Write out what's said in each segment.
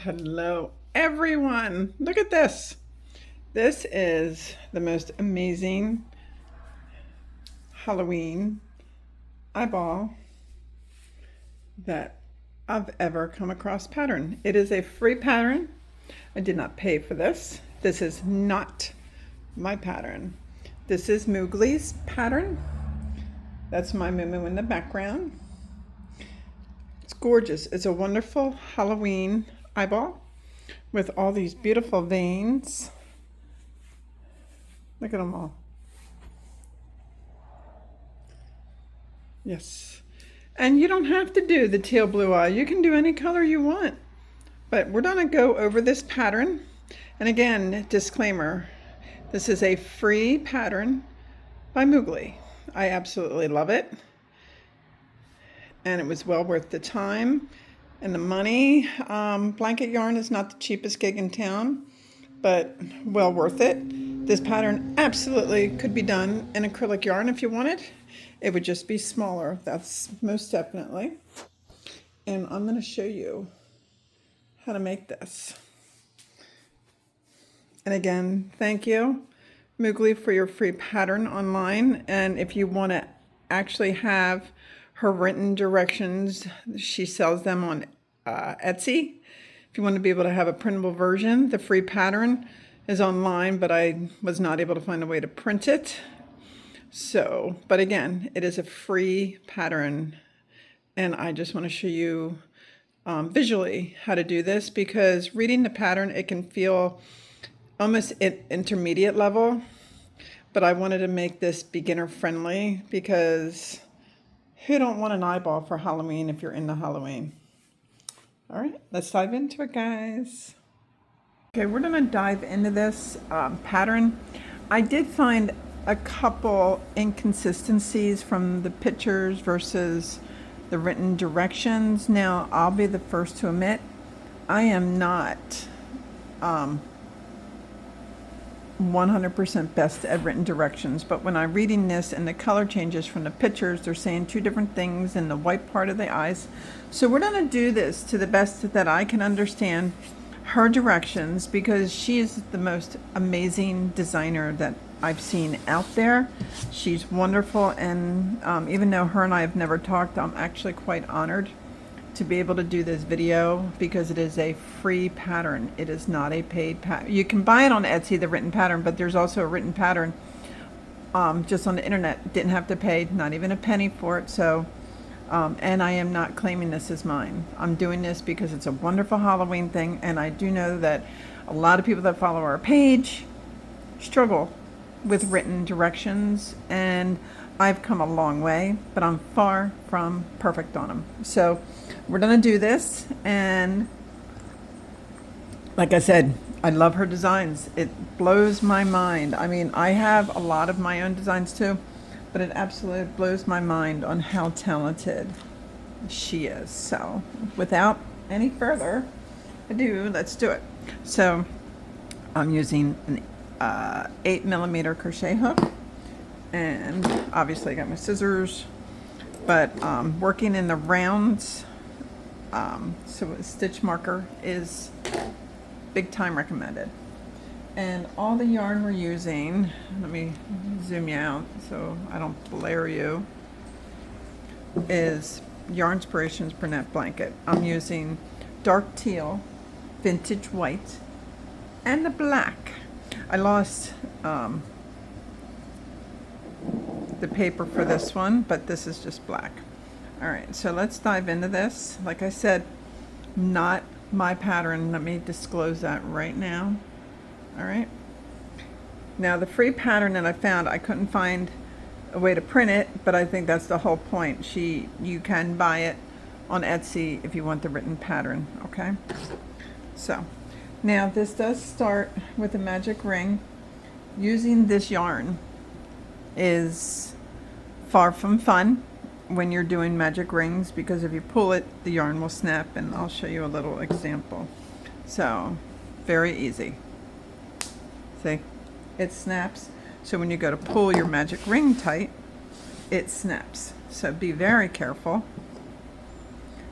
Hello, everyone. Look at this. This is the most amazing Halloween eyeball that I've ever come across pattern. It is a free pattern. I did not pay for this. This is not my pattern. This is Moogly's pattern. That's my moo in the background. It's gorgeous. It's a wonderful Halloween eyeball with all these beautiful veins. Look at them all. Yes. And you don't have to do the teal blue eye. You can do any color you want. But we're going to go over this pattern. And again, disclaimer, this is a free pattern by Moogly. I absolutely love it. And it was well worth the time and the money. Blanket yarn is not the cheapest gig in town, but well worth it. This pattern absolutely could be done in acrylic yarn if you wanted. It would just be smaller, that's most definitely. And I'm going to show you how to make this. And again, thank you, Moogly, for your free pattern online. And if you want to actually have her written directions, she sells them on Etsy. If you want to be able to have a printable version, the free pattern is online, but I was not able to find a way to print it. So, but again, it is a free pattern, and I just want to show you visually how to do this, because reading the pattern, it can feel almost at intermediate level, but I wanted to make this beginner friendly, because who don't want an eyeball for Halloween if you're into Halloween? All right, let's dive into it, guys. Okay, we're gonna dive into this pattern. I did find a couple inconsistencies from the pictures versus the written directions. Now, I'll be the first to admit, I am not 100% best at written directions, but when I'm reading this and the color changes from the pictures, they're saying two different things in the white part of the eyes. So we're going to do this to the best that I can understand her directions, because she is the most amazing designer that I've seen out there. She's wonderful, and even though her and I have never talked, I'm actually quite honored to be able to do this video, because it is a free pattern. It is not a paid pattern. You can buy it on Etsy, the written pattern, but there's also a written pattern just on the internet. Didn't have to pay not even a penny for it. So and I am not claiming this as mine. I'm doing this because it's a wonderful Halloween thing, and I do know that a lot of people that follow our page struggle with written directions, and I've come a long way, but I'm far from perfect on them. So we're gonna do this, and like I said, I love her designs. It blows my mind. I mean, I have a lot of my own designs too, but it absolutely blows my mind on how talented she is. So without any further ado, let's do it. So I'm using an 8mm crochet hook, and obviously I got my scissors, but working in the rounds, so a stitch marker is big time recommended. And all the yarn we're using, let me zoom you out so I don't blare you, is Yarnspirations Brunette Blanket. I'm using dark teal, vintage white, and the black. I lost the paper for this one, but this is just black. All right, so let's dive into this. Like I said, not my pattern. Let me disclose that right now. All right. Now, the free pattern that I found, I couldn't find a way to print it, but I think that's the whole point. You can buy it on Etsy if you want the written pattern, okay? So, now this does start with a magic ring. Using this yarn is far from fun when you're doing magic rings, because if you pull it, the yarn will snap, and I'll show you a little example. So, very easy. See, it snaps. So when you go to pull your magic ring tight, it snaps. So be very careful.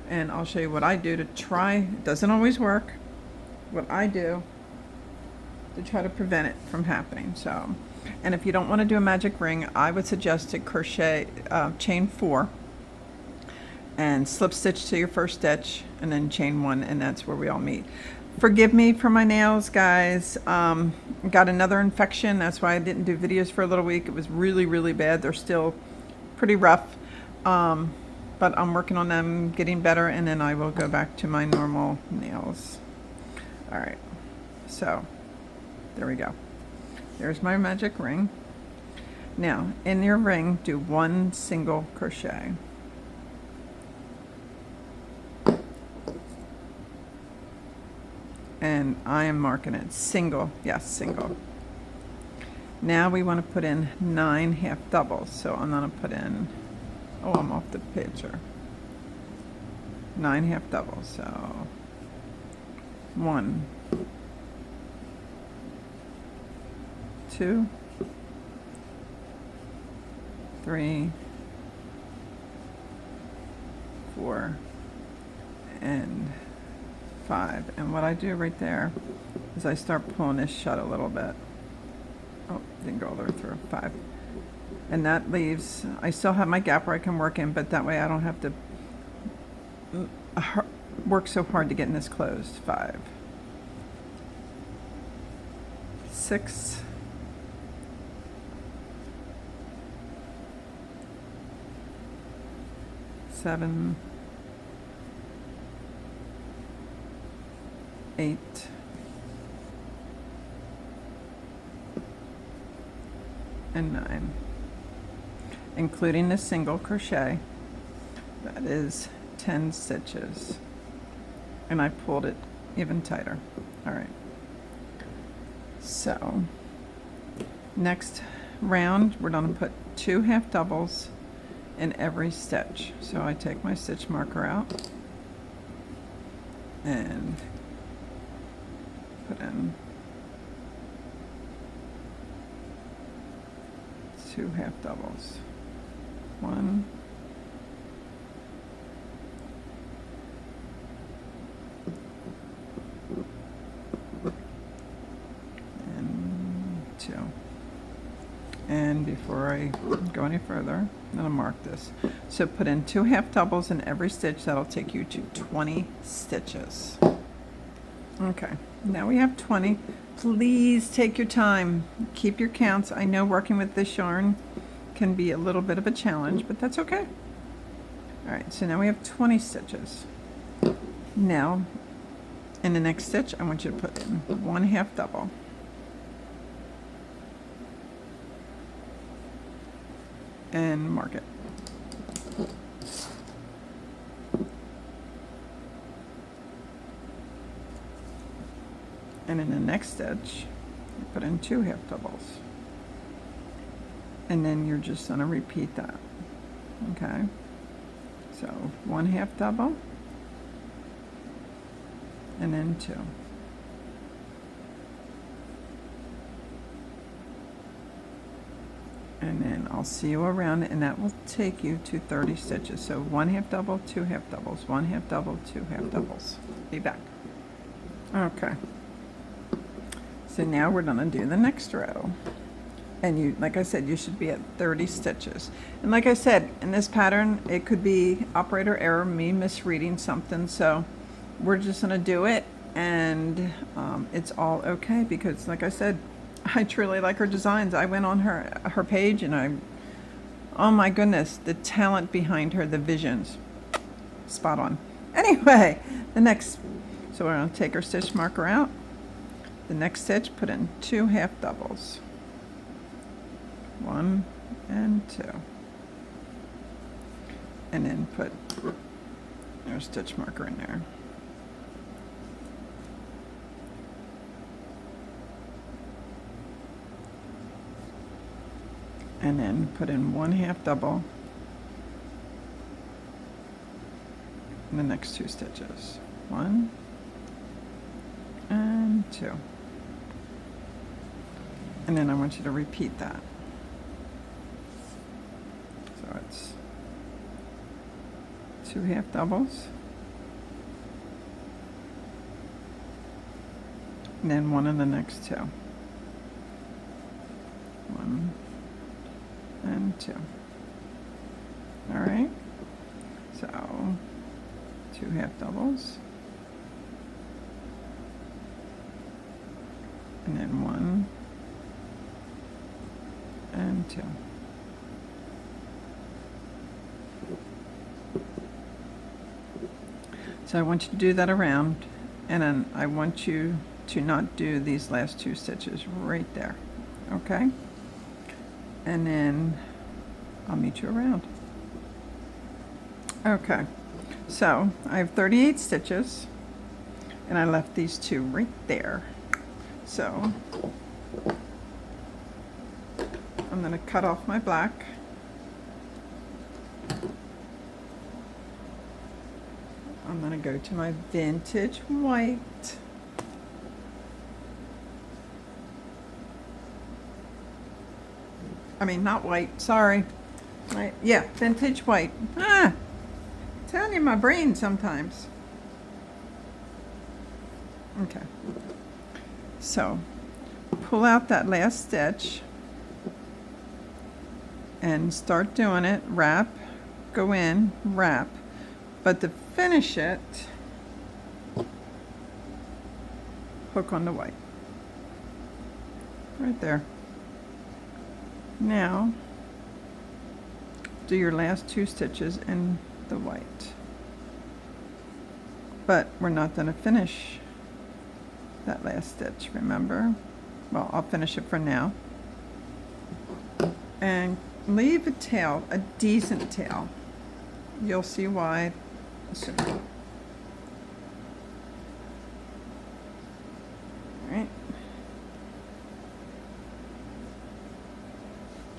And I'll show you what I do to try. It doesn't always work, what I do to try to prevent it from happening. So, and if you don't want to do a magic ring, I would suggest to crochet chain 4 and slip stitch to your first stitch and then chain 1, and that's where we all meet. Forgive me for my nails, guys. Got another infection. That's why I didn't do videos for a little week. It was really, really bad. They're still pretty rough, but I'm working on them, getting better, and then I will go back to my normal nails. All right, so there we go. There's my magic ring. Now, in your ring, do 1 single crochet. And I am marking it single. Yes, single. Now we want to put in 9 half doubles. So I'm going to put in, oh, I'm off the picture. 9 half doubles. So 1, 2, 3, 4, and 5. And what I do right there is I start pulling this shut a little bit. Oh, didn't go all the way through. 5. And that leaves, I still have my gap where I can work in, but that way I don't have to work so hard to get this closed. 5, 6, 7, 8, 9, including the single crochet. That is 10 stitches, and I pulled it even tighter. All right, so next round we're going to put 2 half doubles in every stitch. So I take my stitch marker out and put in 2 half doubles. 1, and 2. And before I go any further, I'm going to mark this. So put in 2 half doubles in every stitch. That'll take you to 20 stitches. Okay, now we have 20. Please take your time. Keep your counts. I know working with this yarn can be a little bit of a challenge, but that's okay. All right, so now we have 20 stitches. Now, in the next stitch, I want you to put in 1 half double. And mark it. And in the next stitch, you put in 2 half doubles. And then you're just going to repeat that. Okay? So 1 half double, and then 2. And then I'll see you around, and that will take you to 30 stitches. So 1 half double, 2 half doubles, 1 half double, 2 half doubles. Be back. Okay. So now we're going to do the next row. And you, like I said, you should be at 30 stitches. And like I said, in this pattern, it could be operator error, me misreading something. So we're just going to do it, and it's all okay, because like I said, I truly like her designs. I went on her page, and oh my goodness, the talent behind her, the visions, spot on. Anyway, so we're going to take our stitch marker out. The next stitch, put in 2 half doubles. 1 and 2. And then put our stitch marker in there. And then put in 1 half double in the next 2 stitches. 1 and 2. And then I want you to repeat that. So it's 2 half doubles, and then one in the next two. 1 and 2. All right, so 2 half doubles, and then 1 and 2. So I want you to do that around, and then I want you to not do these last 2 stitches right there, okay? And then I'll meet you around. Okay, so I have 38 stitches, and I left these 2 right there. So I'm going to cut off my black. I'm going to go to my vintage white. I mean, not white, sorry. Yeah, vintage white. Telling you my brain sometimes. Okay. So, pull out that last stitch and start doing it. Wrap, go in, wrap. But to finish it, hook on the white. Right there. Now, do your last 2 stitches in the white. But we're not going to finish that last stitch, remember? Well, I'll finish it for now. And leave a tail, a decent tail. You'll see why soon. All right.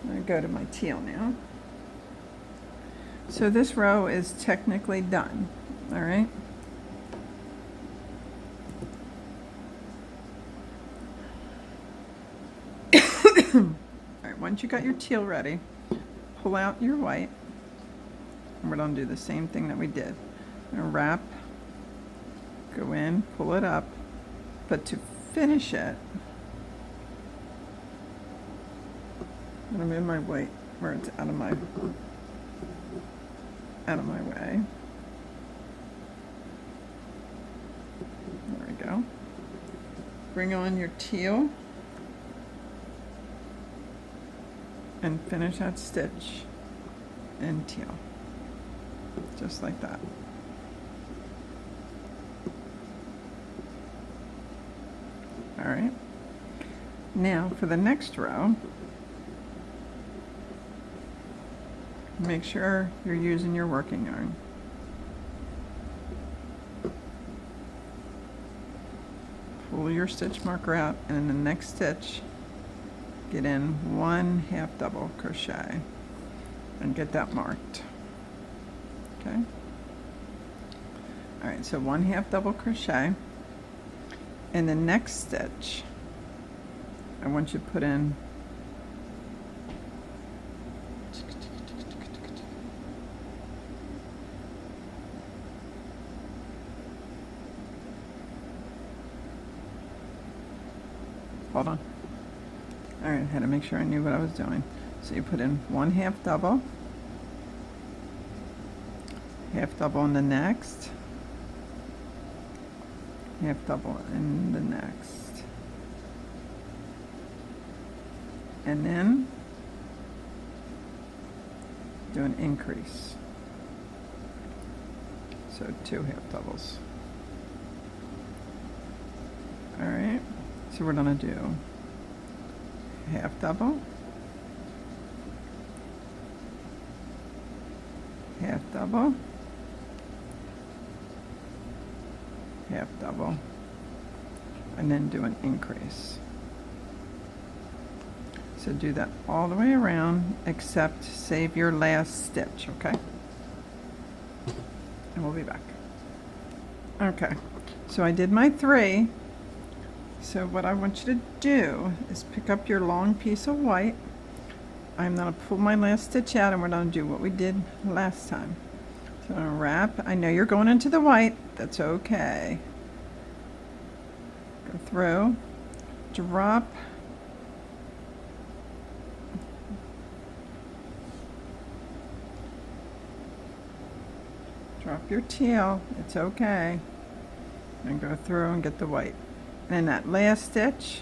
I'm going to go to my teal now. So this row is technically done, all right? All right, once you got your teal ready, pull out your white, and we're going to do the same thing that we did. I'm going to wrap, go in, pull it up, but to finish it, I'm going to move my white where it's out of my way. There we go. Bring on your teal and finish that stitch in teal, just like that. All right. Now for the next row, make sure you're using your working yarn. Pull your stitch marker out, and in the next stitch, get in 1 half double crochet and get that marked. Okay. All right, so 1 half double crochet. In the next stitch, I want you to put in hold on. All right, I had to make sure I knew what I was doing. So you put in 1 half double in the next, half double in the next, and then do an increase. So 2 half doubles. All right, so we're gonna do half double, half double, half double, and then do an increase. So do that all the way around, except save your last stitch, okay? And we'll be back. Okay, so I did my 3. So what I want you to do is pick up your long piece of white. I'm going to pull my last stitch out, and we're going to do what we did last time. So I'm going to wrap. I know you're going into the white. That's okay. Go through, drop, drop your teal, it's okay, and go through and get the white. And in that last stitch,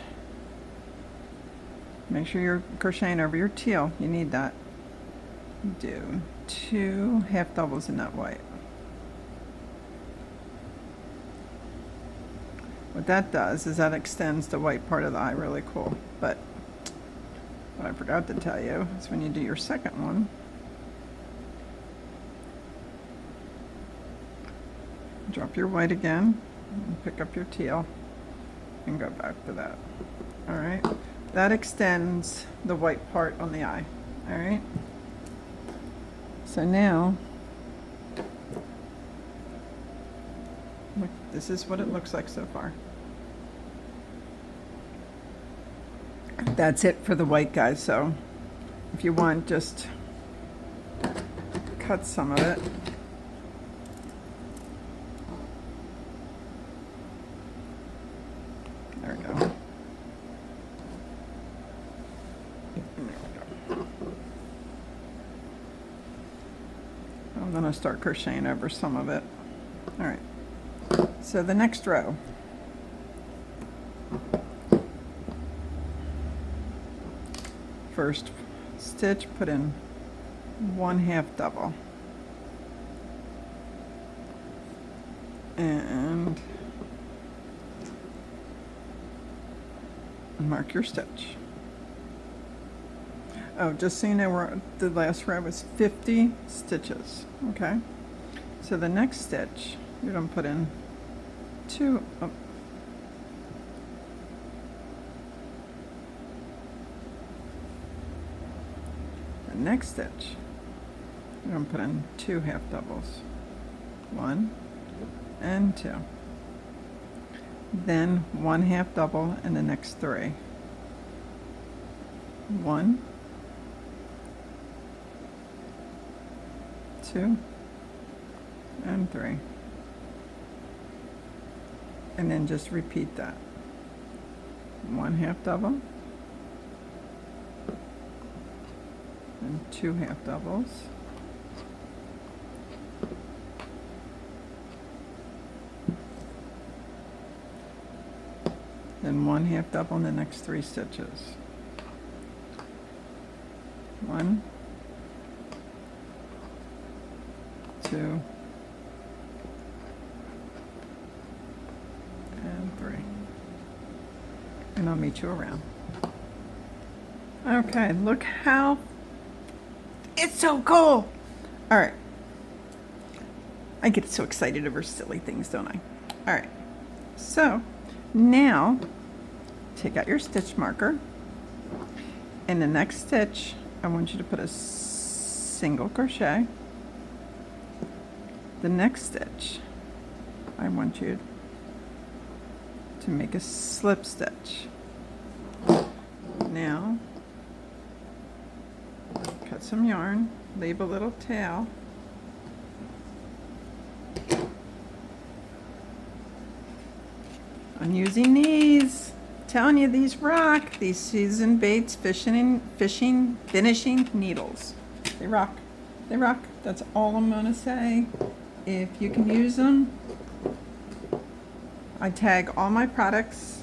make sure you're crocheting over your teal, you need that. Do 2 half doubles in that white. What that does is that extends the white part of the eye really cool. But what I forgot to tell you is when you do your second one, drop your white again, and pick up your teal, and go back to that. All right, that extends the white part on the eye. All right, so now, look, this is what it looks like so far. That's it for the white, guys. So if you want, just cut some of it. There we go. There we go. I'm going to start crocheting over some of it. All right. So the next row. First stitch, put in 1 half double. And mark your stitch. Oh, just so you know, the last row was 50 stitches, okay? So the next stitch, you're going to put in 2, oh, the next stitch, you're going to put in 2 half doubles, 1 and 2. Then 1 half double in the next 3. 1, 2, and 3. And then just repeat that. 1 half double, and 2 half doubles, then 1 half double in the next 3 stitches. 1, 2, and 3. And I'll meet you around. Okay, look how it's so cool. All right. I get so excited over silly things, don't I? All right. So now take out your stitch marker. In the next stitch, I want you to put a single crochet. The next stitch, I want you to make a slip stitch. Now, cut some yarn, leave a little tail. I'm using these. Telling you, these rock. These Susan Bates finishing needles. They rock. They rock. That's all I'm gonna say. If you can use them, I tag all my products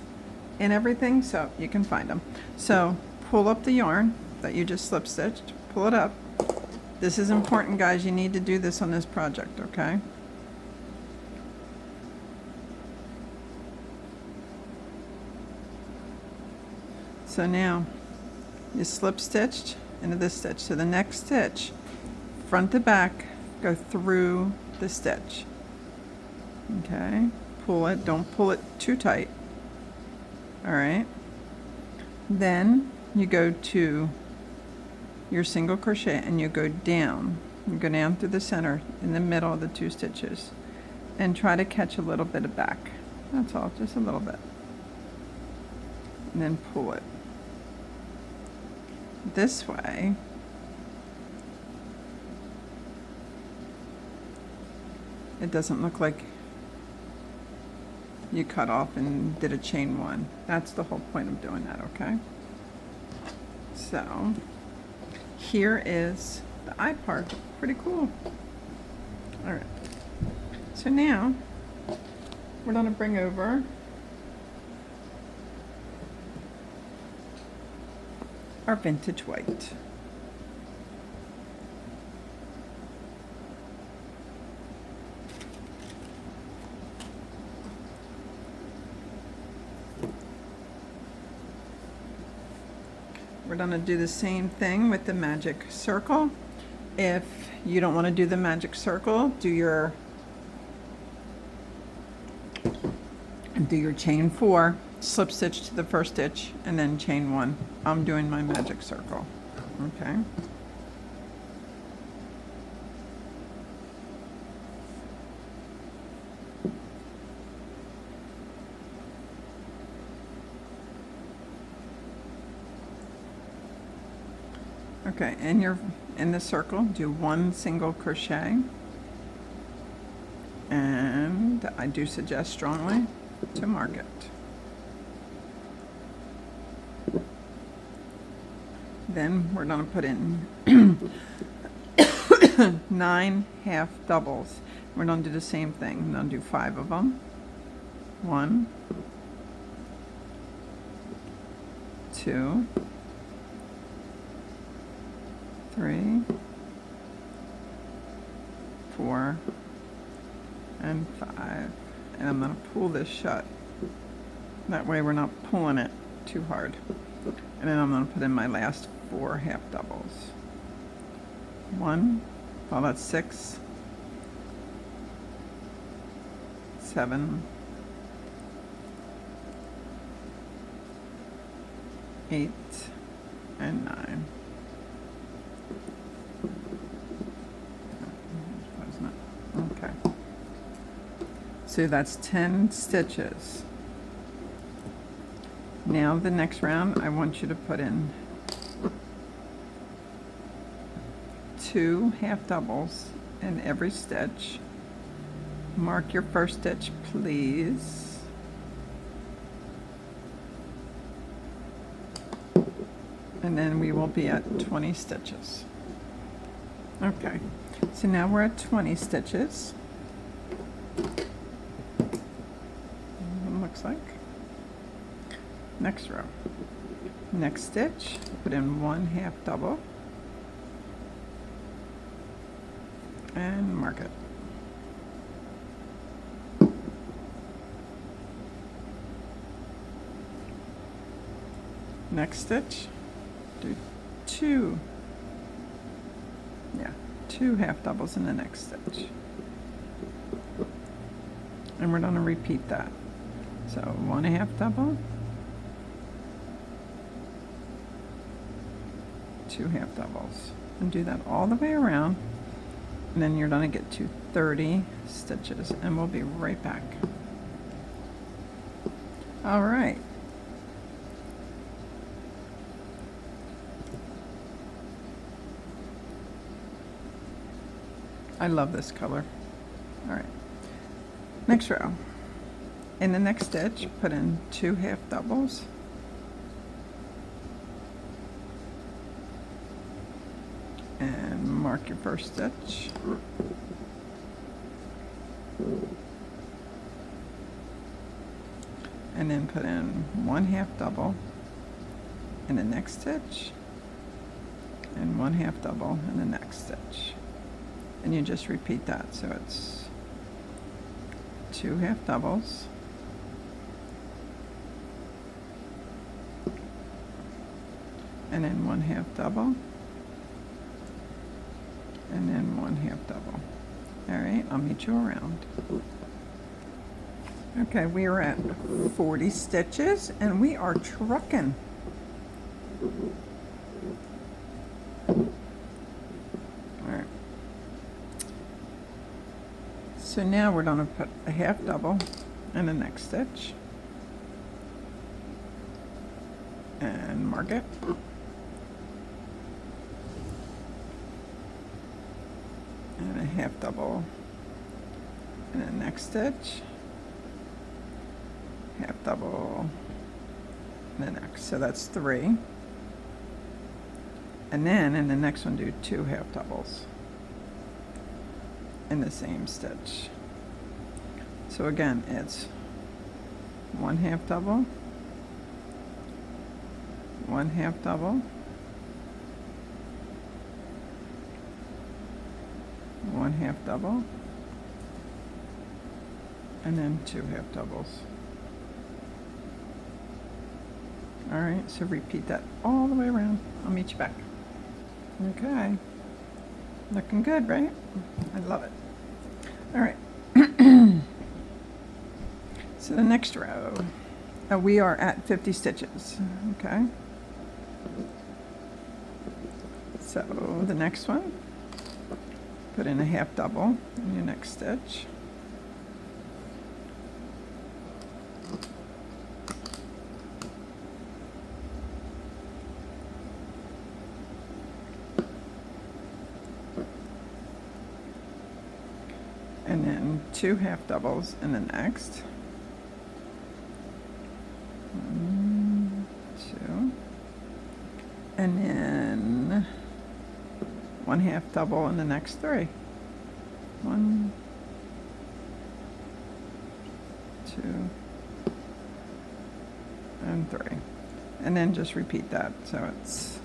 and everything so you can find them. So pull up the yarn that you just slip stitched. Pull it up. This is important, guys. You need to do this on this project, okay? So now you slip stitched into this stitch. So the next stitch, front to back, go through the stitch. Okay, pull it, don't pull it too tight. All right. Then you go to your single crochet and you go down. You go down through the center in the middle of the 2 stitches and try to catch a little bit of back. That's all, just a little bit. And then pull it this way. It doesn't look like you cut off and did a chain one. That's the whole point of doing that, okay? So here is the eye part. Pretty cool. All right. So now we're going to bring over our vintage white. We're going to do the same thing with the magic circle. If you don't want to do the magic circle, do your chain 4, slip stitch to the first stitch, and then chain 1. I'm doing my magic circle. Okay. Okay, and you're in the circle, do 1 single crochet, and I do suggest strongly to mark it. Then we're going to put in 9 half doubles. We're going to do the same thing. I'm going to do 5 of them. 1, 2, 3, 4, and 5. And I'm going to pull this shut. That way we're not pulling it too hard. And then I'm going to put in my last 4 half doubles. 1, well, that's 6, 7, 8, and 9. Okay. So that's 10 stitches. Now the next round, I want you to put in 2 half doubles in every stitch. Mark your first stitch, please. And then we will be at 20 stitches. Okay, so now we're at 20 stitches. It looks like. Next row. Next stitch, put in 1 half double and mark it. Next stitch, do 2 half doubles in the next stitch. And we're going to repeat that. So 1 half double, 2 half doubles, and do that all the way around, and then you're going to get to 30 stitches, and we'll be right back. All right. I love this color. All right. Next row. In the next stitch, put in 2 half doubles. And mark your first stitch. And then put in 1 half double in the next stitch and 1 half double in the next stitch. And you just repeat that. So it's 2 half doubles, and then 1 half double, and then 1 half double. All right, I'll meet you around. Okay, we are at 40 stitches and we are trucking. So now we're going to put a half double in the next stitch and mark it. And a half double in the next stitch half double in the next, so that's 3. And then in the next one do 2 half doubles in the same stitch. So again, it's 1 half double, 1 half double, 1 half double, and then 2 half doubles. All right, so repeat that all the way around. I'll meet you back. Okay, looking good, right? I love it. All right. So the next row, we are at 50 stitches, okay? So the next one, put in a half double in your next stitch. And then 2 half doubles in the next. 1, 2. And then 1 half double in the next 3. 1, 2, and 3. And then just repeat that. So it's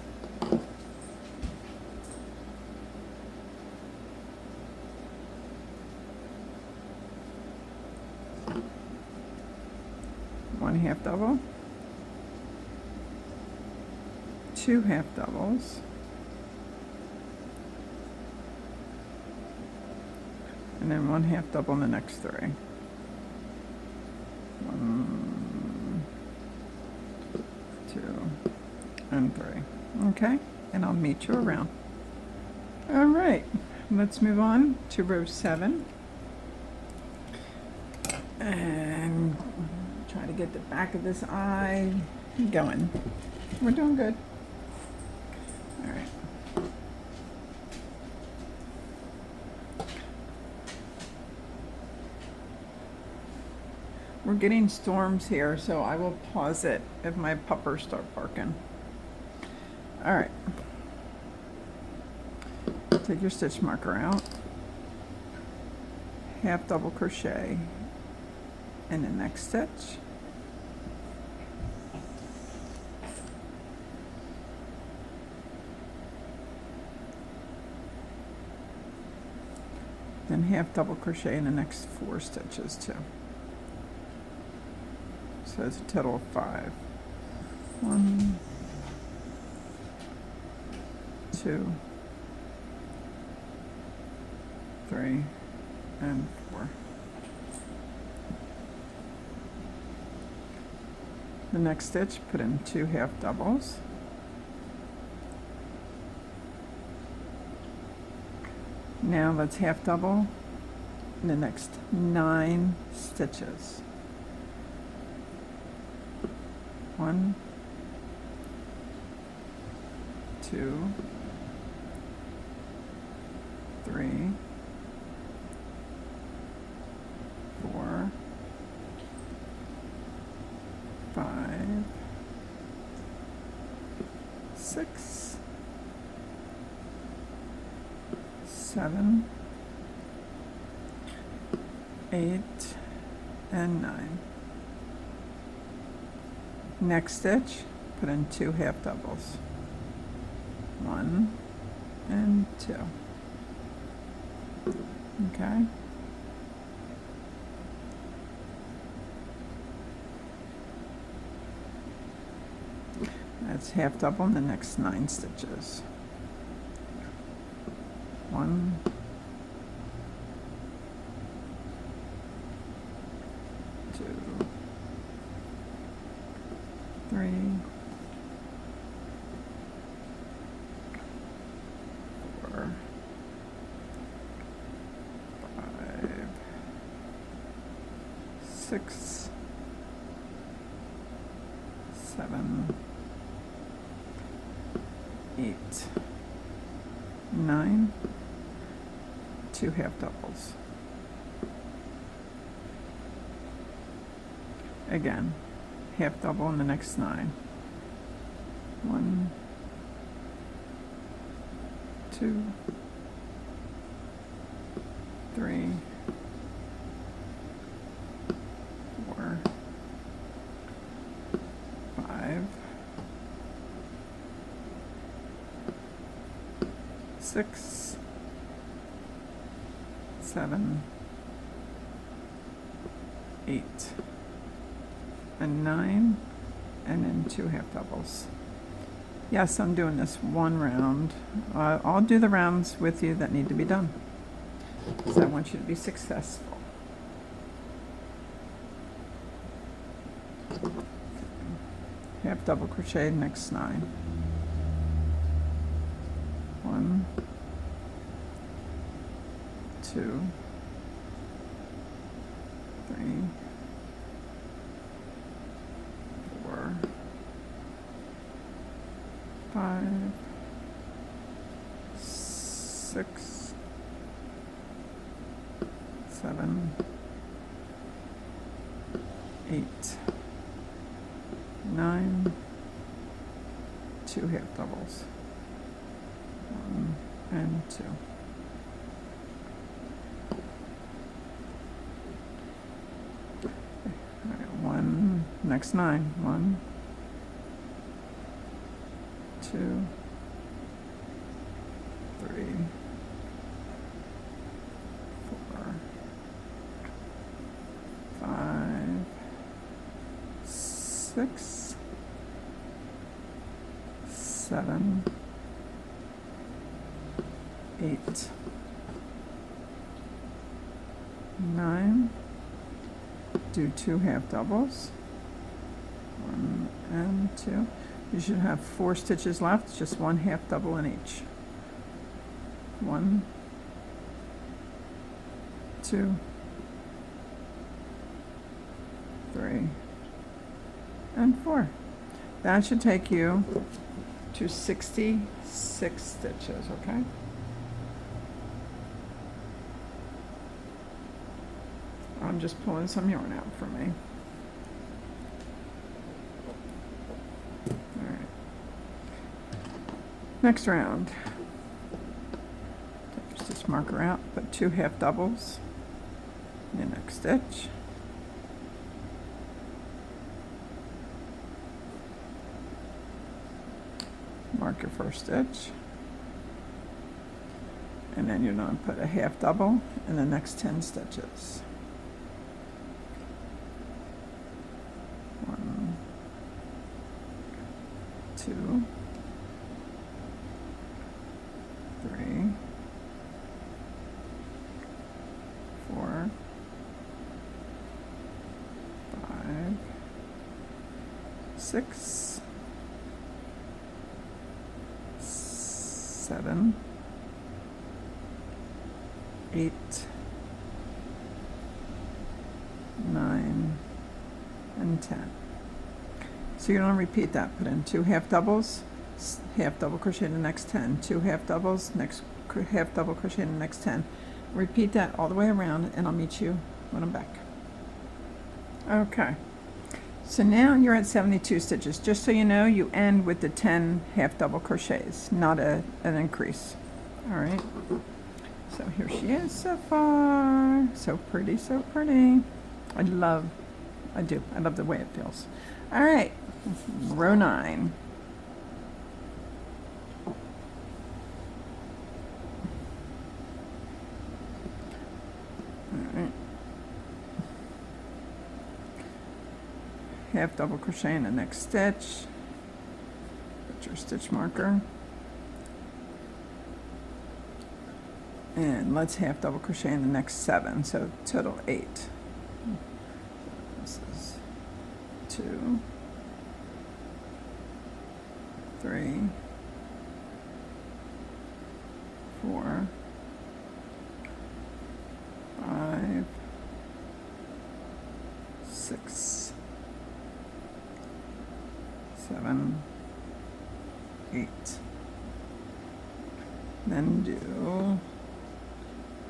1 half double, 2 half doubles, and then 1 half double in the next 3. 1, 2, and 3. Okay, and I'll meet you around. All right, let's move on to row 7. And try to get the back of this eye going. We're doing good. All right. We're getting storms here, so I will pause it if my puppers start barking. All right. Take your stitch marker out. Half double crochet in the next stitch. Then half double crochet in the next 4 stitches too. So it's a total of 5. 1, 2, 3, and 4. The next stitch, put in 2 half doubles. Now let's half double in the next 9 stitches. 1, 2, 3, 4, 5, 6, 7, 8, and 9. Next stitch, put in 2 half doubles. 1 and 2. Okay. That's half double in the next 9 stitches. 1, 2, 3, 4, 5, 6, 7, 8, 9, 2 half doubles. Again, half double in the next 9. 1, 2, 3, 4, 5, 6, 7, 8, and 9, and then 2 half doubles. Yes, I'm doing this one round. I'll do the rounds with you that need to be done, because I want you to be successful. Half double crochet next 9. 1, 2, 3, 4, 5, 6, 7, 8, 9, 2 half doubles. 1 and 2. All right, 1, next 9. 1, 2, 3, 4, 5, 6, 7, 8, 9. Do 2 half doubles. 1 and 2. You should have 4 stitches left, just 1 half double in each. 1, 2, 3, and 4. That should take you to 66 stitches, okay? I'm just pulling some yarn out for me. All right. Next round. Take your stitch marker out, put 2 half doubles in the next stitch. Mark your first stitch. And then you're going to put a half double in the next 10 stitches. 1, 2, 3, 4, 5, 6, 7, 8, 9, and 10. So you're going to repeat that. Put in 2 half doubles, half double crochet in the next 10, 2 half doubles, next half double crochet in the next 10. Repeat that all the way around, and I'll meet you when I'm back. Okay. So now you're at 72 stitches. Just so you know, you end with the 10 half double crochets, not an increase. All right. So here she is so far. So pretty, so pretty. I love the way it feels. All right, row 9. All right. Half double crochet in the next stitch. Put your stitch marker. And let's half double crochet in the next 7, so total 8. This is 2, 3, 4, 5, 6, 7, 8. Then do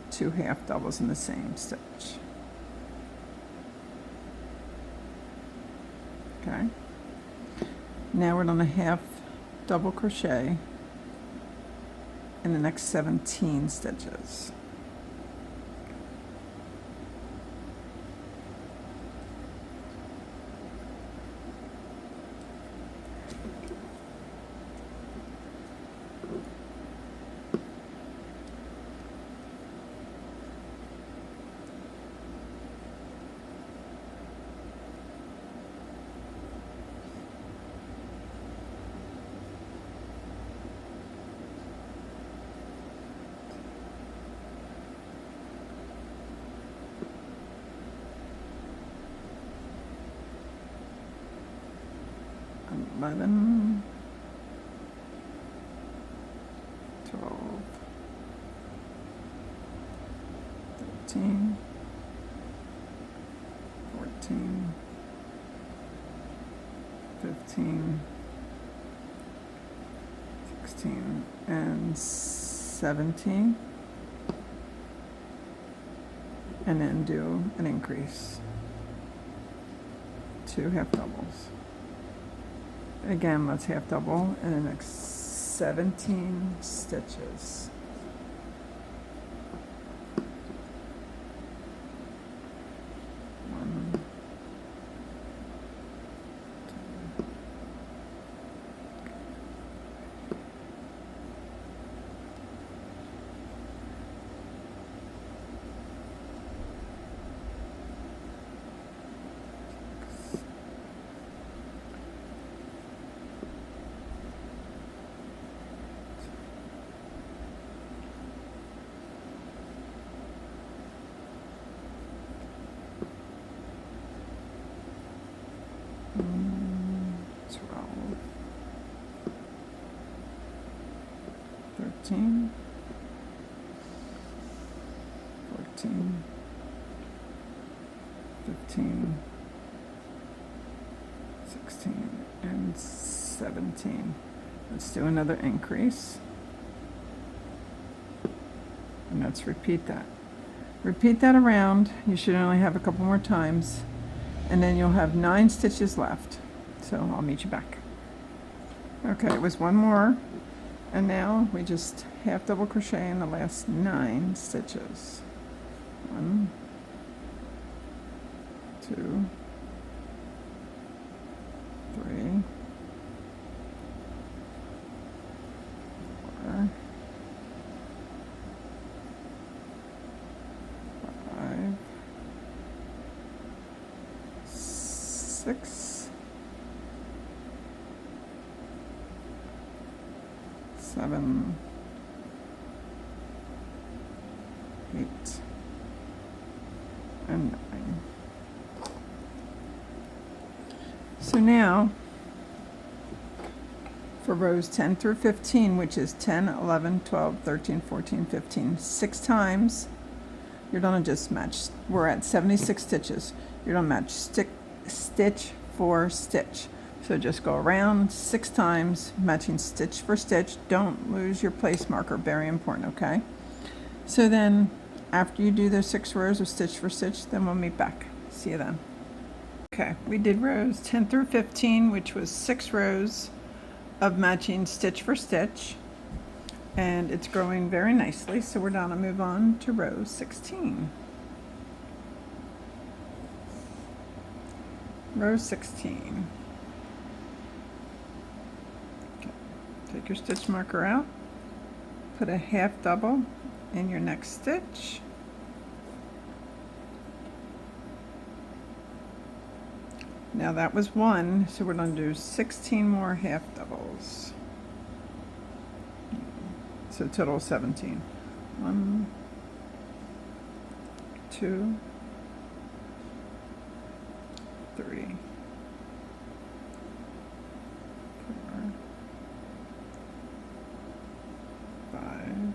2 half doubles in the same stitch. Okay. Now we're on a half double crochet in the next 17 stitches. Eleven, 12, 13, 14, 15, 16, and 17. And then do an increase. 2 half doubles. Again, let's half double in the next 17 stitches. One, six, 12, 13, 14, 15, 16, and 17. Let's do another increase. And let's repeat that. Repeat that around. You should only have a couple more times. And then you'll have 9 stitches left. So I'll meet you back. Okay, it was one more. And now we just half double crochet in the last 9 stitches. 1, 2, 3, 4, 5, 6, 7, 8, and 9. So now, for rows 10 through 15, which is 10, 11, 12, 13, 14, 15, 6 times, you're going to just match. We're at 76 stitches. You're going to match stitch for stitch. So just go around 6 times, matching stitch for stitch. Don't lose your place marker, very important, okay? So then, after you do those 6 rows of stitch for stitch, then we'll meet back. See you then. Okay, we did rows 10 through 15, which was 6 rows of matching stitch for stitch. And it's growing very nicely, so we're going to move on to row 16. Row 16. Okay. Take your stitch marker out, put a half double in your next stitch. Now that was 1, so we're going to do 16 more half doubles. So total 17. 1, 2, 3, 4, 5,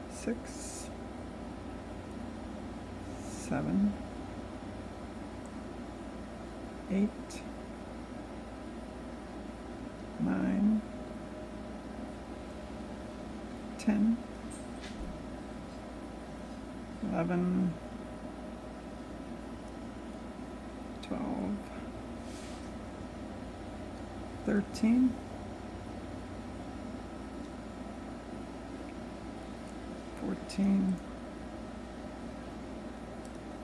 6, 7, 8, 9, 10, 11, 12, 13, 14,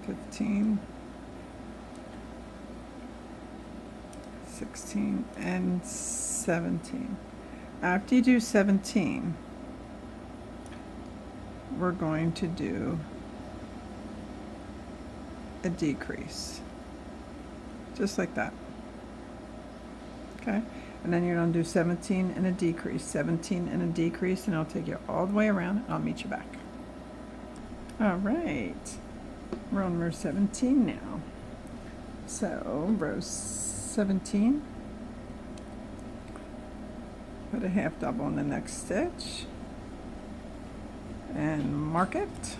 15, 16, and 17. After you do 17, we're going to do a decrease, just like that. Okay, and then you're going to do 17 and a decrease, 17 and a decrease, and I'll take you all the way around and I'll meet you back. All right, we're on row 17 now. So row 17, put a half double in the next stitch and mark it.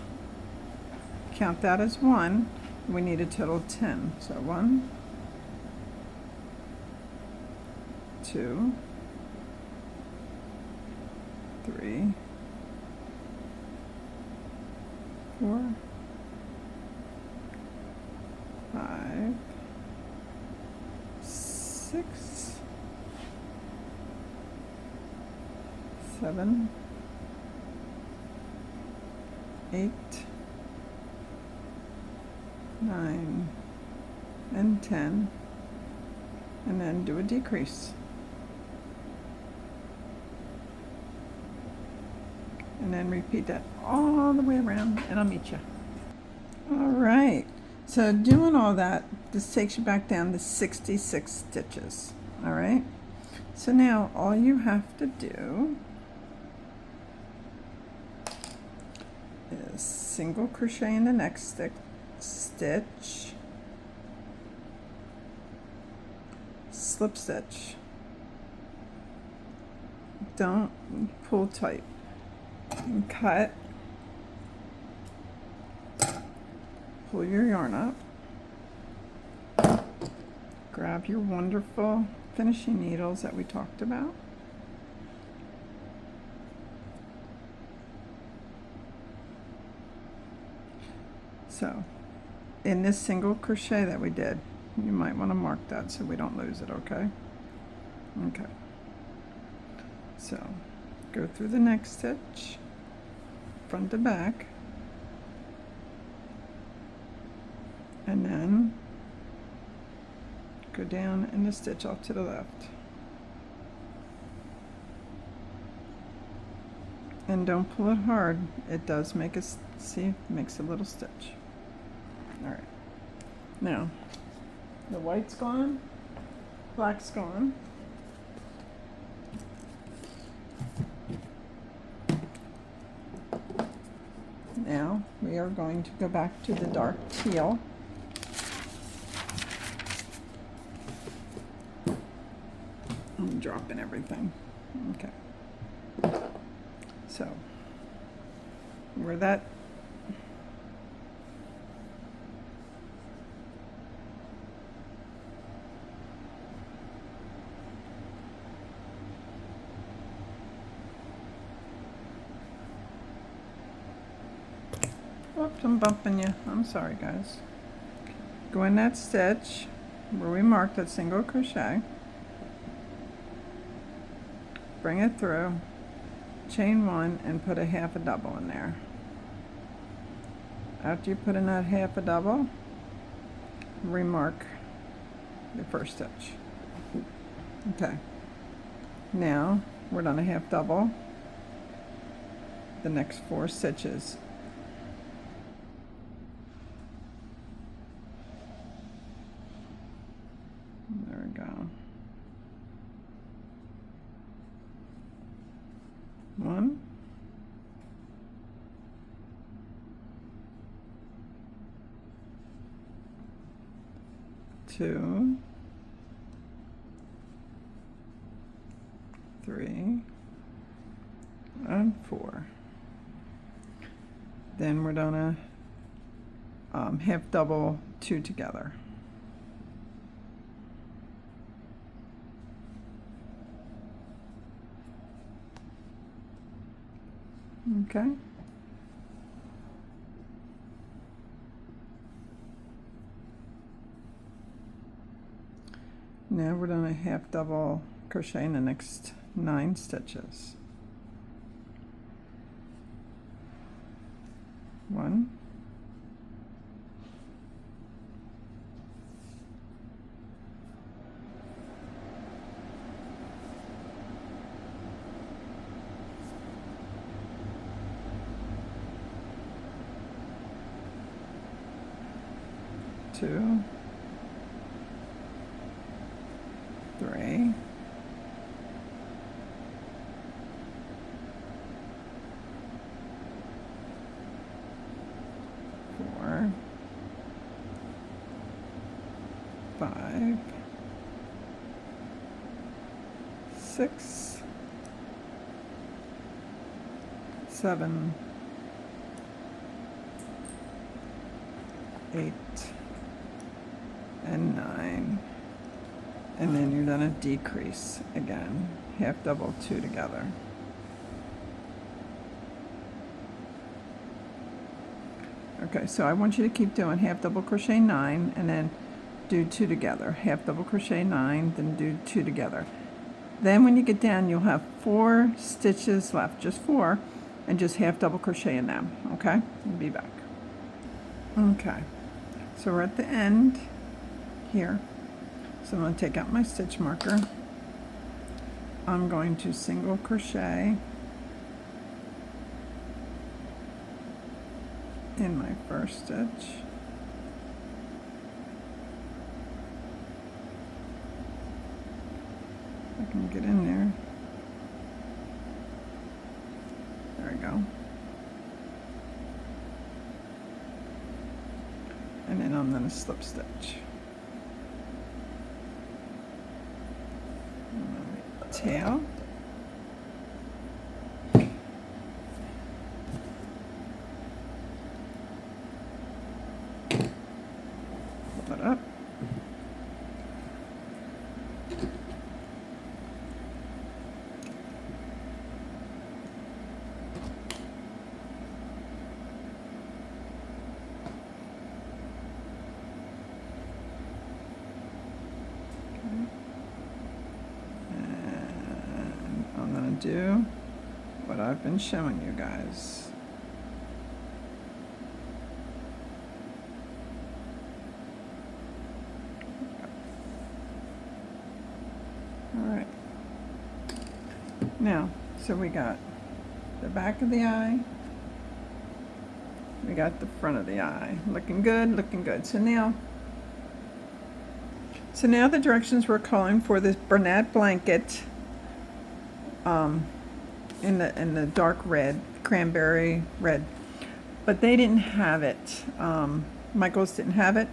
Count that as 1. We need a total of 10. So 1, 2, 3, 4, 5, 6, 7, 8, 9, and 10, and then do a decrease. And then repeat that all the way around, and I'll meet you. All right, so doing all that, this takes you back down to 66 stitches. All right, so now all you have to do is single crochet in the next stitch, slip stitch, don't pull tight, and cut, pull your yarn up, grab your wonderful finishing needles that we talked about, so in this single crochet that we did, you might want to mark that so we don't lose it, okay? Okay, so go through the next stitch, front to back, and then go down in the stitch off to the left. And don't pull it hard. It does make a, see, makes a little stitch. All right. Now, the white's gone, black's gone. Now we are going to go back to the dark teal. I'm dropping everything. Okay. So where that oops, I'm bumping you. I'm sorry, guys. Go in that stitch where we marked that single crochet. Bring it through, chain 1, and put a half a double in there. After you put in that half a double, remark the first stitch. Okay. Now we're done a half double. The next 4 stitches. There we go. 1, 2, 3, and 4. Then we're gonna half double 2 together. Okay. Now we're going to half double crochet in the next 9 stitches. 1, 2, 3, 4, 5, 6, 7, 8, and 9. And then you're going to decrease again, half double 2 together. Okay, so I want you to keep doing half double crochet 9 and then do 2 together. Half double crochet 9, then do 2 together. Then when you get down, you'll have 4 stitches left, just 4, and just half double crochet in them, okay? I'll be back. Okay, so we're at the end here. So I'm going to take out my stitch marker. I'm going to single crochet in my first stitch. I can get in there. There we go. And then I'm going to slip stitch. Tail. Pull it up. Do what I've been showing you guys. All right. Now, so we got the back of the eye. We got the front of the eye. Looking good, looking good. So now the directions we're calling for this Bernat blanket. In the dark red, cranberry red, but they didn't have it. Michaels didn't have it,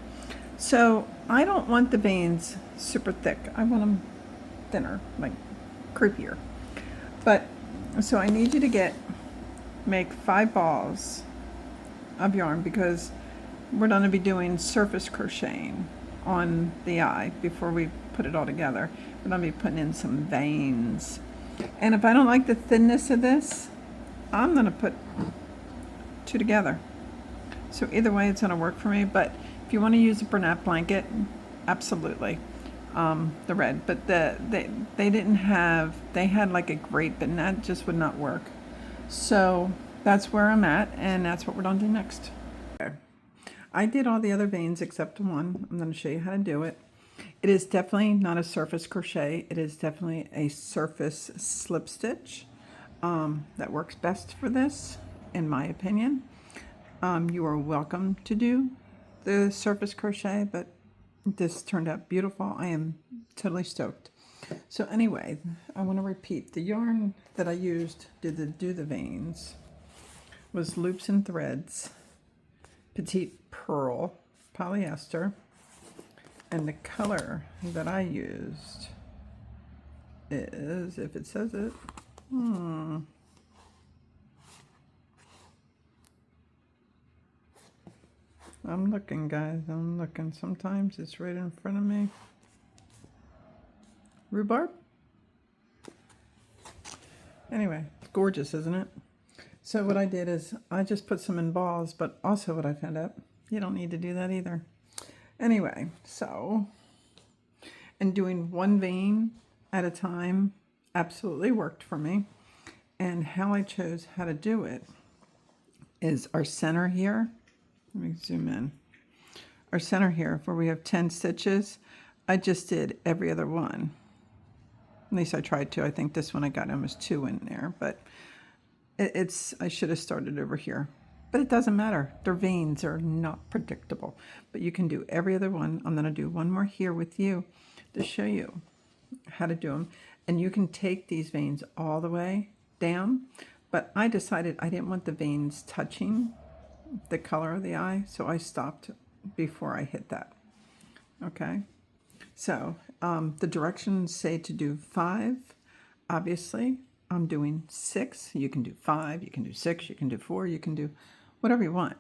so I don't want the veins super thick. I want them thinner, like creepier. But so I need you to make 5 balls of yarn because we're going to be doing surface crocheting on the eye before we put it all together. We're going to be putting in some veins. And if I don't like the thinness of this, I'm going to put 2 together. So either way, it's going to work for me. But if you want to use a Bernat blanket, absolutely. The red. But they didn't have, they had like a grape, and that just would not work. So that's where I'm at, and that's what we're going to do next. Okay. I did all the other veins except one. I'm going to show you how to do it. It is definitely not a surface crochet. It is definitely a surface slip stitch that works best for this, in my opinion. You are welcome to do the surface crochet, but this turned out beautiful. I am totally stoked. So anyway, I want to repeat the yarn that I used to do the veins was Loops and Threads, Petite Pearl polyester. And the color that I used is, if it says it, I'm looking, guys, I'm looking. Sometimes it's right in front of me. Rhubarb? Anyway, it's gorgeous, isn't it? So what I did is I just put some in balls, but also what I found out, you don't need to do that either. Anyway, so, and doing one vein at a time absolutely worked for me. And how I chose how to do it is our center here. Let me zoom in. Our center here, where we have 10 stitches, I just did every other one. At least I tried to. I think this one I got almost 2 in there, but I should have started over here. But it doesn't matter. Their veins are not predictable. But you can do every other one. I'm going to do one more here with you to show you how to do them. And you can take these veins all the way down. But I decided I didn't want the veins touching the color of the eye, so I stopped before I hit that. Okay? So the directions say to do 5. Obviously, I'm doing 6. You can do 5, you can do 6, you can do 4, you can do whatever you want.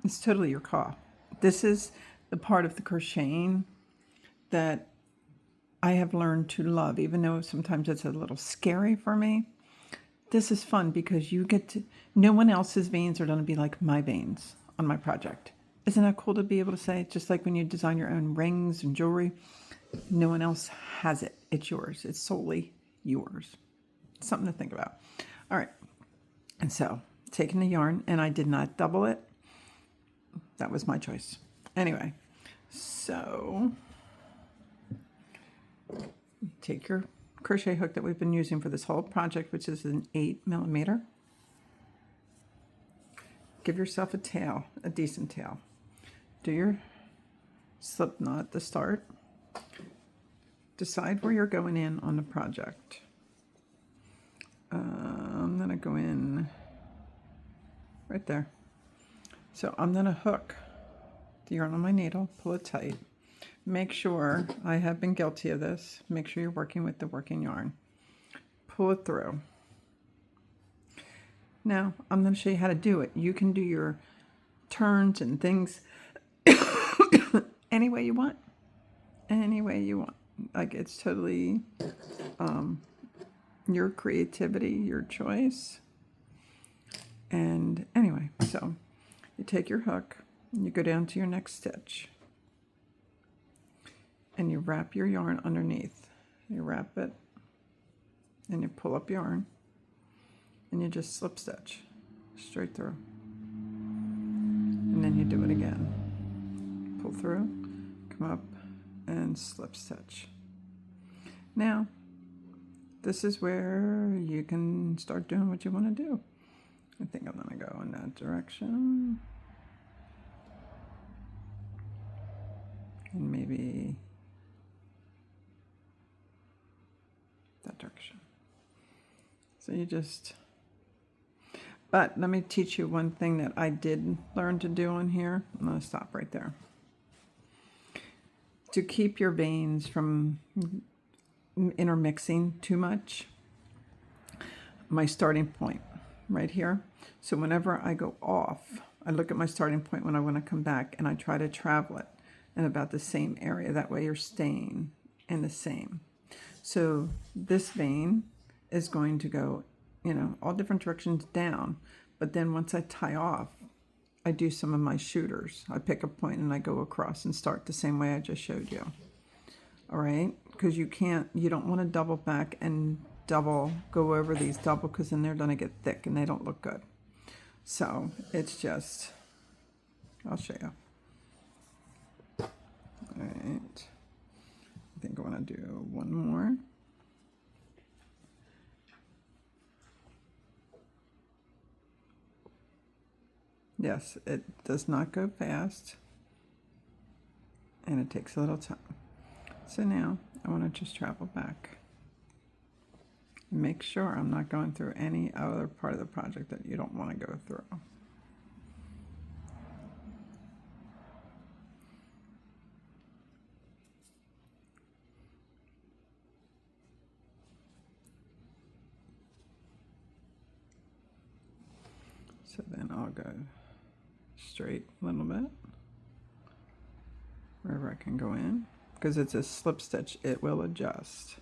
It's totally your call. This is the part of the crocheting that I have learned to love, even though sometimes it's a little scary for me. This is fun because you get to, no one else's veins are going to be like my veins on my project. Isn't that cool to be able to say, just like when you design your own rings and jewelry, no one else has it. It's yours. It's solely yours. Something to think about. All right. And so taking the yarn, and I did not double it. That was my choice. Anyway, so take your crochet hook that we've been using for this whole project, which is an 8mm. Give yourself a tail, a decent tail. Do your slip knot at the start. Decide where you're going in on the project. I'm going to go in right there. So I'm going to hook the yarn on my needle, pull it tight. Make sure, I have been guilty of this, make sure you're working with the working yarn. Pull it through. Now, I'm going to show you how to do it. You can do your turns and things any way you want. Any way you want. Like, it's totally your creativity, your choice. And anyway, so you take your hook, and you go down to your next stitch. And you wrap your yarn underneath. You wrap it, and you pull up yarn, and you just slip stitch straight through. And then you do it again. Pull through, come up, and slip stitch. Now, this is where you can start doing what you want to do. I think I'm going to go in that direction. And maybe that direction. So you just, but let me teach you one thing that I did learn to do on here. I'm going to stop right there. To keep your veins from intermixing too much, my starting point right here. So whenever I go off, I look at my starting point when I want to come back, and I try to travel it in about the same area. That way you're staying in the same. So this vein is going to go, you know, all different directions down. But then once I tie off, I do some of my shooters. I pick a point and I go across and start the same way I just showed you. All right? Because you don't want to double back and go over these double, because then they're going to get thick and they don't look good. So it's just, I'll show you. All right. I think I want to do one more. Yes, it does not go fast, and it takes a little time. So now I want to just travel back. Make sure I'm not going through any other part of the project that you don't want to go through. So then I'll go straight a little bit, wherever I can go in. Because it's a slip stitch, it will adjust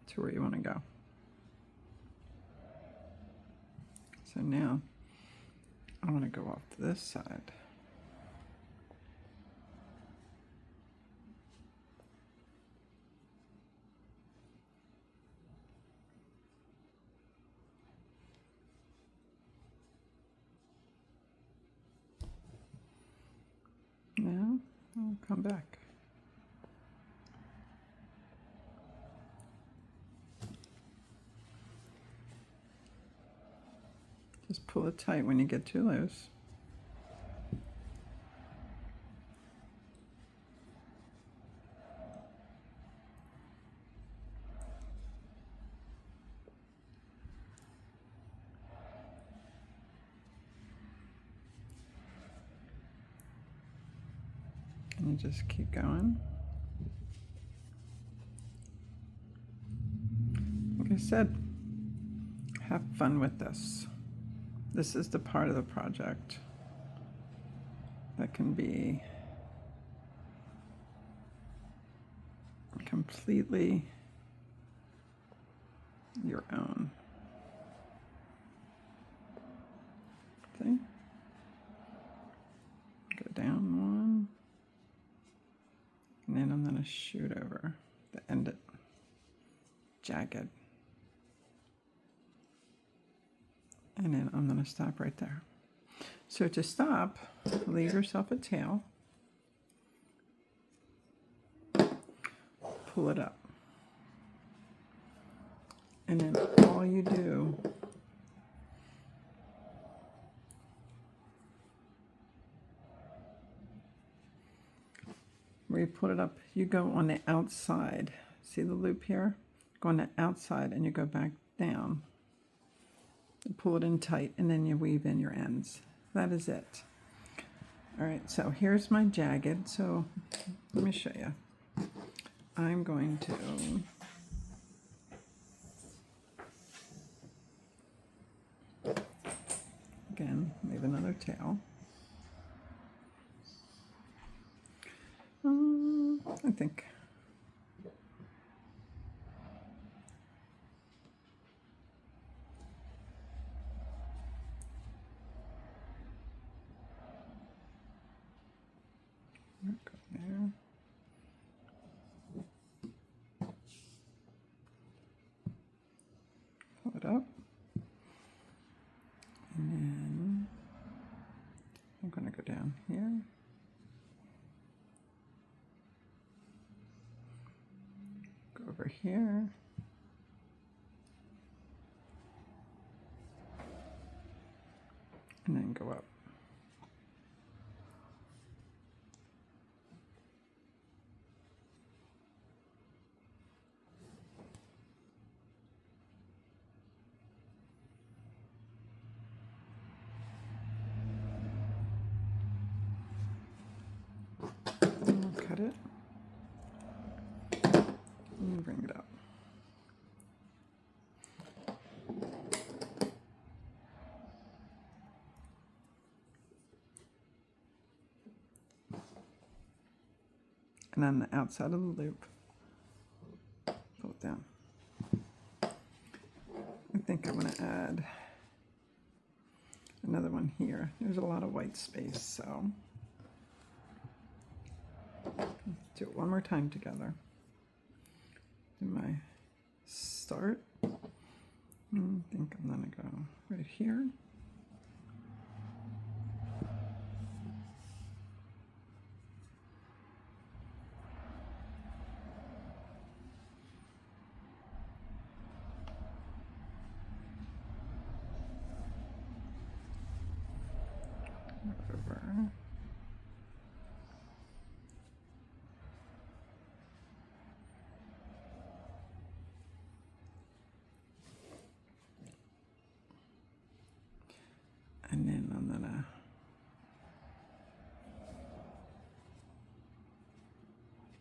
to where you want to go. So now I want to go off to this side. Now I'll come back. Just pull it tight when you get too loose. And you just keep going. Like I said, have fun with this. This is the part of the project that can be completely your own. See? Go down one, and then I'm going to shoot over to end it jagged. And then I'm going to stop right there. So to stop, leave yourself a tail, pull it up, and then all you do where you put it up, you go on the outside. See the loop here? Go on the outside and you go back down. Pull it in tight, and then you weave in your ends. That is it. All right, so here's my jagged. So let me show you. I'm going to again leave another tail. I think go there. Pull it up. And then I'm going to go down here. Go over here. And then go up. Cut it and bring it up. And on the outside of the loop, pull it down. I think I'm going to add another one here. There's a lot of white space, so let's do it one more time together. Do my start. I think I'm going to go right here. Over. And then I'm gonna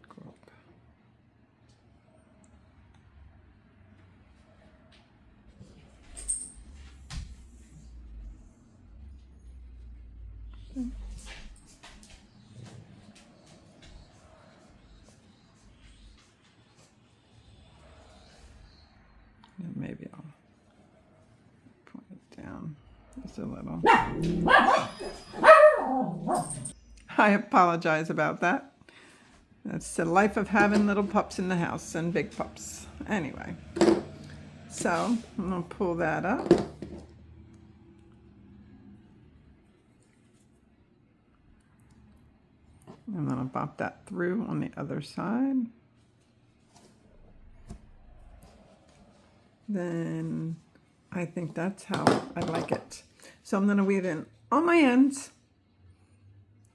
go up. And maybe I'll point it down just a little. I apologize about that. That's the life of having little pups in the house and big pups. Anyway, so I'm going to pull that up. And then I'll bop that through on the other side. Then I think that's how I like it. So I'm going to weave in all my ends.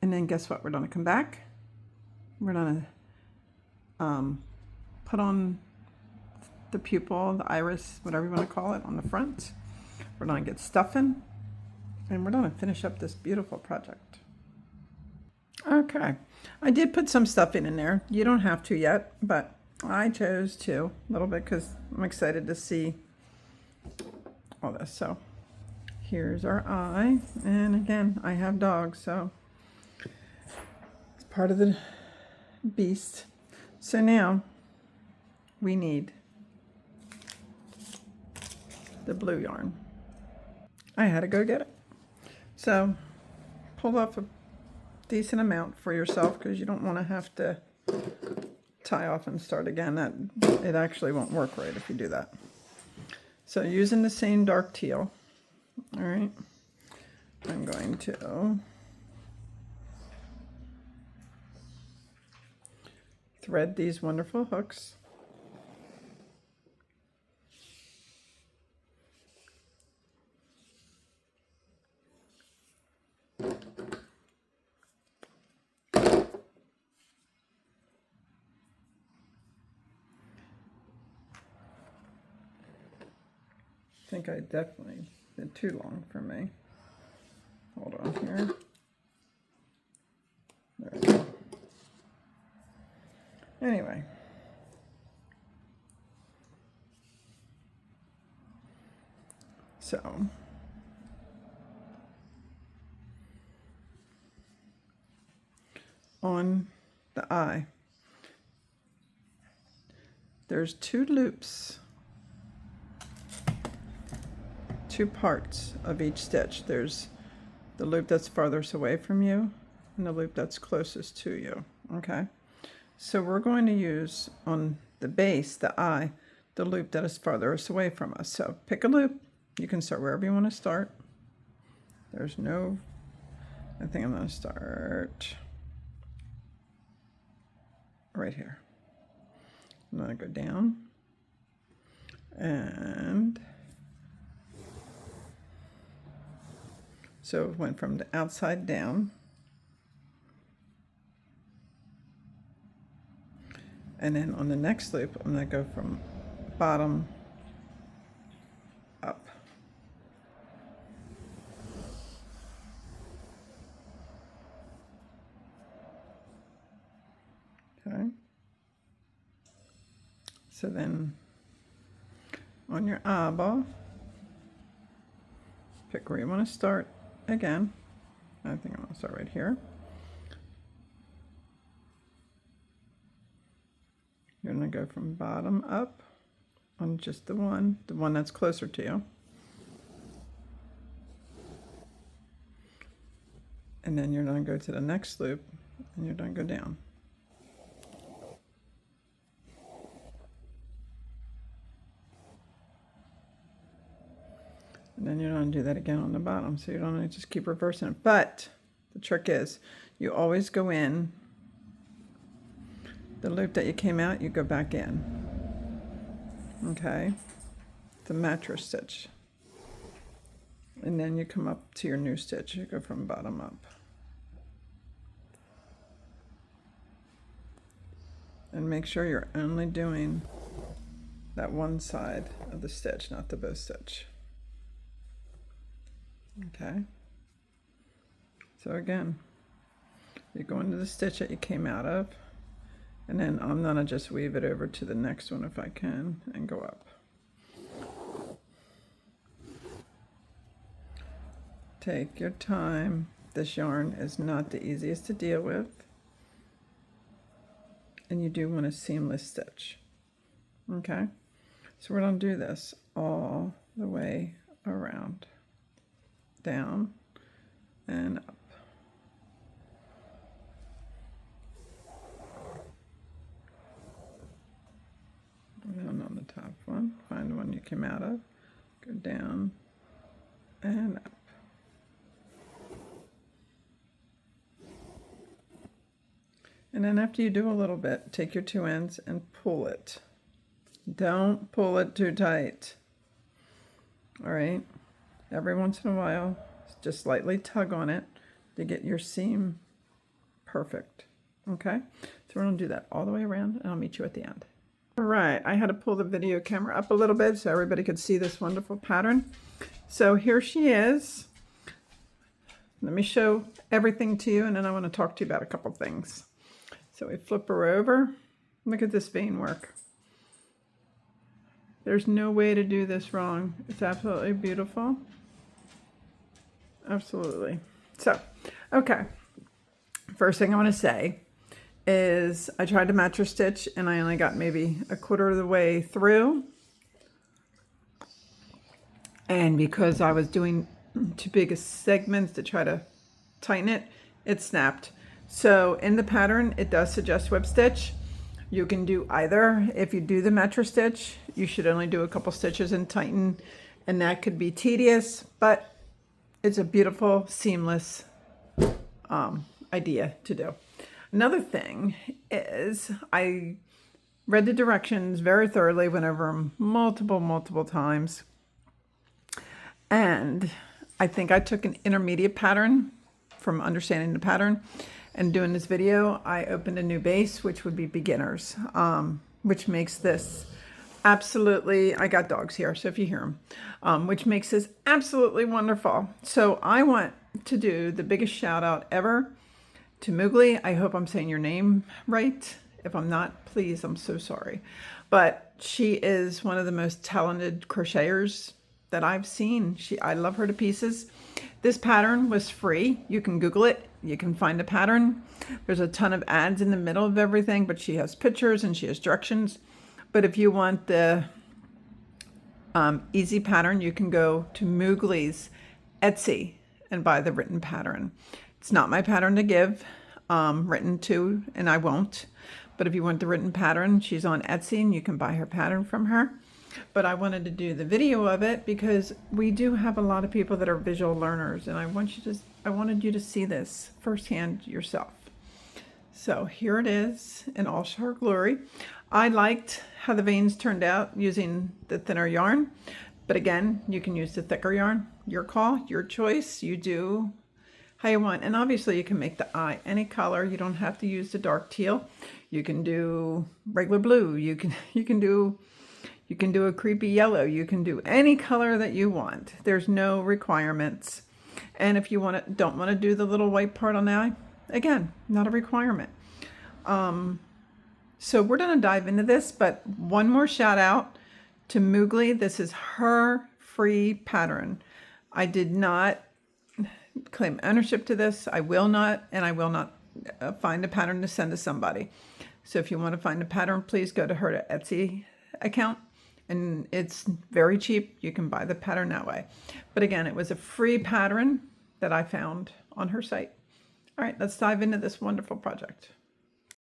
And then guess what? We're going to come back. We're going to put on the pupil, the iris, whatever you want to call it, on the front. We're going to get stuffing. And we're going to finish up this beautiful project. Okay. I did put some stuffing in there. You don't have to yet, but I chose to a little bit because I'm excited to see all this. So here's our eye. And again, I have dogs, so it's part of the beast. So now we need the blue yarn. I had to go get it. So pull off a decent amount for yourself because you don't want to have to tie off and start again. That it actually won't work right if you do that. So using the same dark teal, all right, I'm going to thread these wonderful hooks. I think I definitely did too long for me. Hold on here. There we go. Anyway. So. On the eye, there's 2 loops. 2 parts of each stitch. There's the loop that's farthest away from you and the loop that's closest to you. Okay, so we're going to use on the base, the eye, the loop that is farthest away from us. So pick a loop. You can start wherever you want to start. There's no, I think I'm going to start right here. I'm going to go down and so it went from the outside down. And then on the next loop, I'm going to go from bottom up. Okay. So then on your eyeball, pick where you want to start. Again, I think I'm going to start right here. You're going to go from bottom up on just the one that's closer to you. And then you're going to go to the next loop and you're going to go down. And then you're going to do that again on the bottom. So you don't need to just keep reversing it. But the trick is you always go in the loop that you came out, you go back in. Okay. The mattress stitch. And then you come up to your new stitch. You go from bottom up. And make sure you're only doing that one side of the stitch, not the bow stitch. Okay, so again, you go into the stitch that you came out of, and then I'm gonna just weave it over to the next one if I can and go up. Take your time. This yarn is not the easiest to deal with, and you do want a seamless stitch. Okay, so we're gonna do this all the way around. Down and up. And on the top one, find the one you came out of, go down and up. And then after you do a little bit, take your two ends and pull it. Don't pull it too tight. All right. Every once in a while, just lightly tug on it to get your seam perfect. Okay. So we're going to do that all the way around, and I'll meet you at the end. All right. I had to pull the video camera up a little bit so everybody could see this wonderful pattern. So here she is. Let me show everything to you, and then I want to talk to you about a couple things. So we flip her over. Look at this vein work. There's no way to do this wrong. It's absolutely beautiful. Absolutely. So, okay. First thing I want to say is I tried to match her stitch and I only got maybe a quarter of the way through. And because I was doing too big of segments to try to tighten it, it snapped. So in the pattern, it does suggest whip stitch. You can do either. If you do the matcher stitch, you should only do a couple stitches and tighten, and that could be tedious, but it's a beautiful, seamless idea to do. Another thing is I read the directions very thoroughly, went over them multiple times, and I think I took an intermediate pattern from understanding the pattern. And doing this video, I opened a new base, which would be beginners, which makes this absolutely, I got dogs here, so if you hear them, which makes this absolutely wonderful. So I want to do the biggest shout out ever to Moogly. I hope I'm saying your name right. If I'm not, please, I'm so sorry. But she is one of the most talented crocheters that I've seen. I love her to pieces. This pattern was free. You can Google it. You can find the pattern. There's a ton of ads in the middle of everything, but she has pictures and she has directions. But if you want the easy pattern, you can go to Moogly's Etsy and buy the written pattern. It's not my pattern to give written to, and I won't. But if you want the written pattern, she's on Etsy and you can buy her pattern from her. But I wanted to do the video of it because we do have a lot of people that are visual learners, and I wanted you to see this firsthand yourself. So here it is in all her glory. I liked how the veins turned out using the thinner yarn, but again, you can use the thicker yarn. Your call, your choice. You do how you want, and obviously you can make the eye any color. You don't have to use the dark teal. You can do regular blue. You can do a creepy yellow. You can do any color that you want. There's no requirements. And if you don't want to do the little white part on the eye, again, not a requirement. So we're going to dive into this, but one more shout out to Moogly. This is her free pattern. I did not claim ownership to this. I will not, and I will not find a pattern to send to somebody. So if you want to find a pattern, please go to her Etsy account. And it's very cheap. You can buy the pattern that way. But again, it was a free pattern that I found on her site. All right, let's dive into this wonderful project.